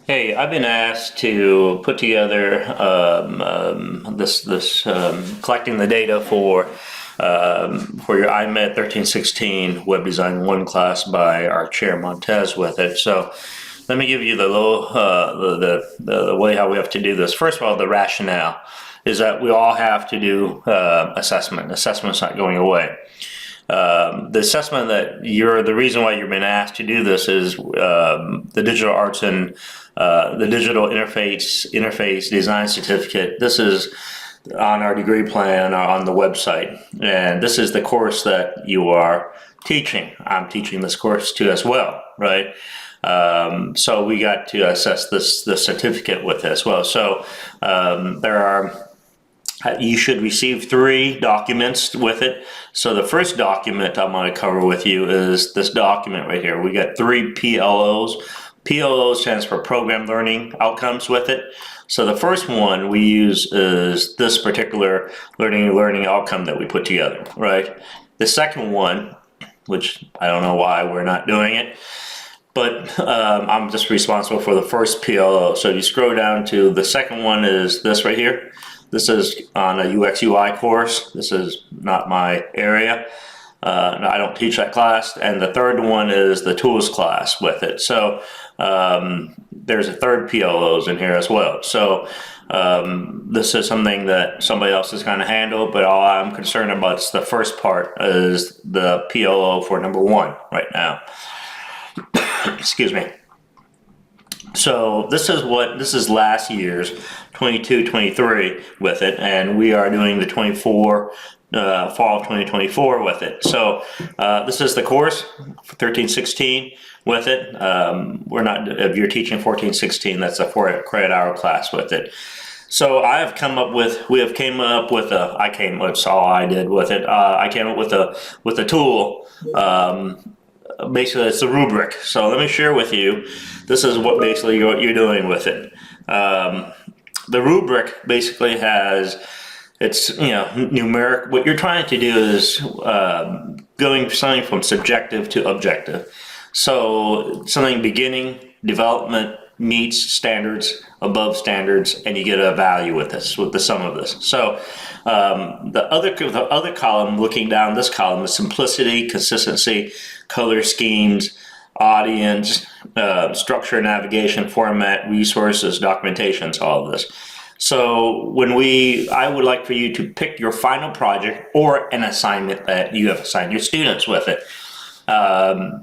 Hey, I've been asked to put together collecting the data for your IMED 1316 Web Design 1 class by our chair Montez with it. So let me give you the way how we have to do this. First of all, the rationale is that we all have to do assessment. Assessment's not going away. The assessment the reason why you've been asked to do this is the digital arts and the digital interface design certificate. This is on our degree plan on the website, and this is the course that you are teaching. I'm teaching this course too as well, right? So we got to assess the certificate with it as well. So you should receive 3 documents with it. So the first document I'm going to cover with you is this document right here. We got 3 PLOs. PLO stands for Program Learning Outcomes with it. So the first one we use is this particular learning outcome that we put together, right? The second one, which I don't know why we're not doing it, but I'm just responsible for the first PLO. So you scroll down to the second one is this right here. This is on a UX UI course. This is not my area. I don't teach that class. And the third one is the tools class with it. So there's a third PLOs in here as well. So this is something that somebody else is going to handle, but all I'm concerned about is the first part is the PLO for number 1 right now. Excuse me. So this is last year's 22-23 with it, and we are doing the 24 fall of 2024 with it. So this is the course for 1316 with it. We're not, if you're teaching 1416, that's a 4 credit hour class with it. So I have come up with, that's all I did with it. I came up with a tool. Basically, it's a rubric. So let me share with you. This is what basically you're doing with it. The rubric basically has, it's numeric. What you're trying to do is going something from subjective to objective. So something beginning, development, meets standards, above standards, and you get a value with this, with the sum of this. So the other column, looking down this column, is simplicity, consistency, color schemes, audience, structure, navigation, format, resources, documentations, all of this. So I would like for you to pick your final project or an assignment that you have assigned your students with it.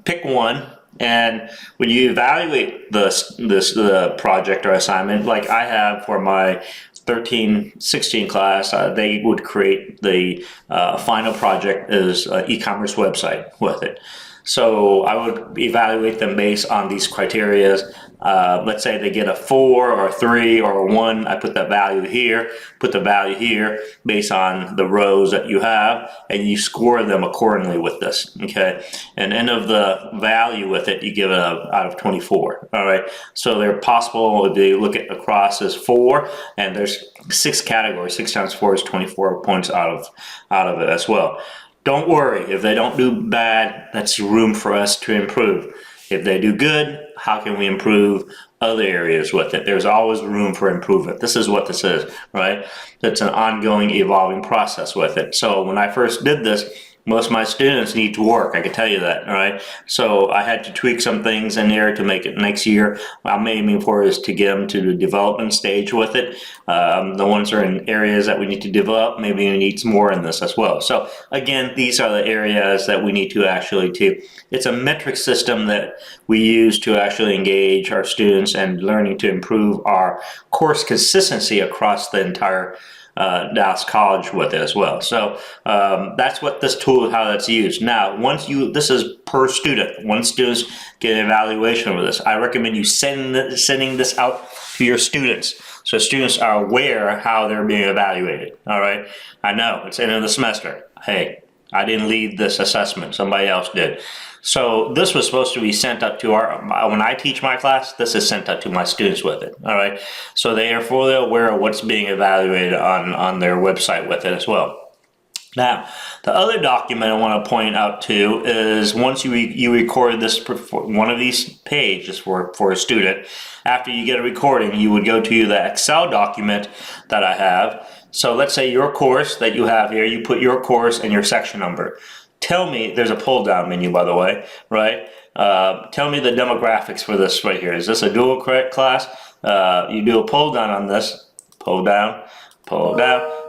Pick one. And when you evaluate the project or assignment, like I have for my 1316 class, they would create the final project as an e-commerce website with it. So I would evaluate them based on these criteria. Let's say they get a 4 or a 3 or a 1. I put that value here, put the value here based on the rows that you have, and you score them accordingly with this, okay? And end of the value with it, you give it out of 24, all right? So they're possible, if you look at across as 4, and there's 6 categories. 6 times 4 is 24 points out of it as well. Don't worry, if they don't do bad, that's room for us to improve. If they do good, how can we improve other areas with it? There's always room for improvement. This is what this is, right? It's an ongoing, evolving process with it. So when I first did this, most of my students need to work, I can tell you that, right? So I had to tweak some things in there to make it next year. What I'm aiming for is to get them to the development stage with it. The ones that are in areas that we need to develop, maybe we need some more in this as well. So again, these are the areas that we need to it's a metric system that we use to actually engage our students and learning to improve our course consistency across the entire Dallas College with it as well. So that's what this tool, how that's used. Now, this is per student. Once students get an evaluation with this, I recommend you sending this out to your students, so students are aware how they're being evaluated. All right. I know it's end of the semester. Hey, I didn't lead this assessment. Somebody else did. So this was supposed to be sent up to when I teach my class, this is sent up to my students with it, all right? So they are fully aware of what's being evaluated on their website with it as well. Now, the other document I want to point out too is once you record this one of these pages for a student, after you get a recording, you would go to the Excel document that I have. So let's say your course that you have here, you put your course and your section number. Tell me, there's a pull down menu by the way, right? Tell me the demographics for this right here. Is this a dual credit class? You do a pull down on this, pull down,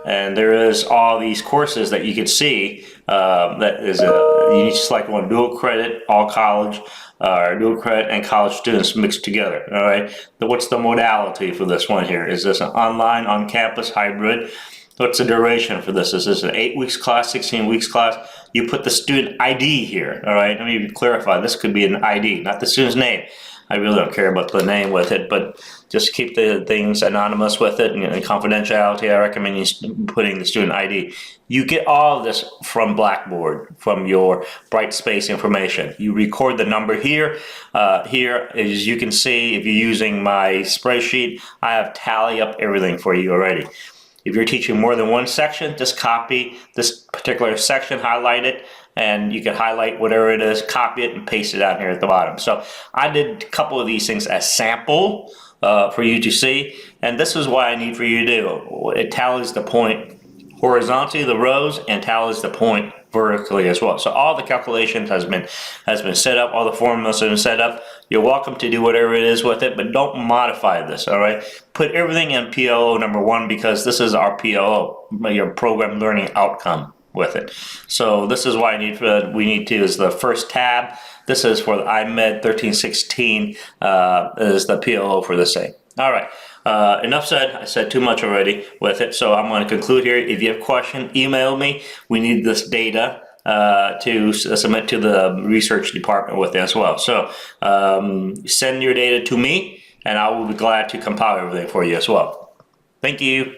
and there is all these courses that you can see. That is you need to select one: dual credit, all college, or dual credit and college students mixed together. All right. What's the modality for this one here? Is this an online, on campus, hybrid? What's the duration for this? Is this an 8 weeks class, 16 weeks class? You put the student ID here. All right. Let me clarify. This could be an ID, not the student's name. I really don't care about the name with it, but just keep the things anonymous with it and confidentiality. I recommend you putting the student ID. You get all of this from Blackboard, from your Brightspace information. You record the number here. Here, as you can see, if you're using my spreadsheet, I have tally up everything for you already. If you're teaching more than one section, just copy this particular section, highlight it, and you can highlight whatever it is, copy it, and paste it out here at the bottom. So I did a couple of these things as sample for you to see, and this is what I need for you to do. It tallies the point horizontally, the rows, and tallies the point vertically as well. So all the calculations has been set up, all the formulas have been set up. You're welcome to do whatever it is with it, but don't modify this, all right? Put everything in PLO number 1 because this is our PLO, your program learning outcome with it. So this is why we need to is the first tab. This is for the IMED 1316 is the PLO for this thing. All right. Enough said. I said too much already with it, so I'm going to conclude here. If you have a question, email me. We need this data to submit to the research department with it as well. So send your data to me, and I will be glad to compile everything for you as well. Thank you.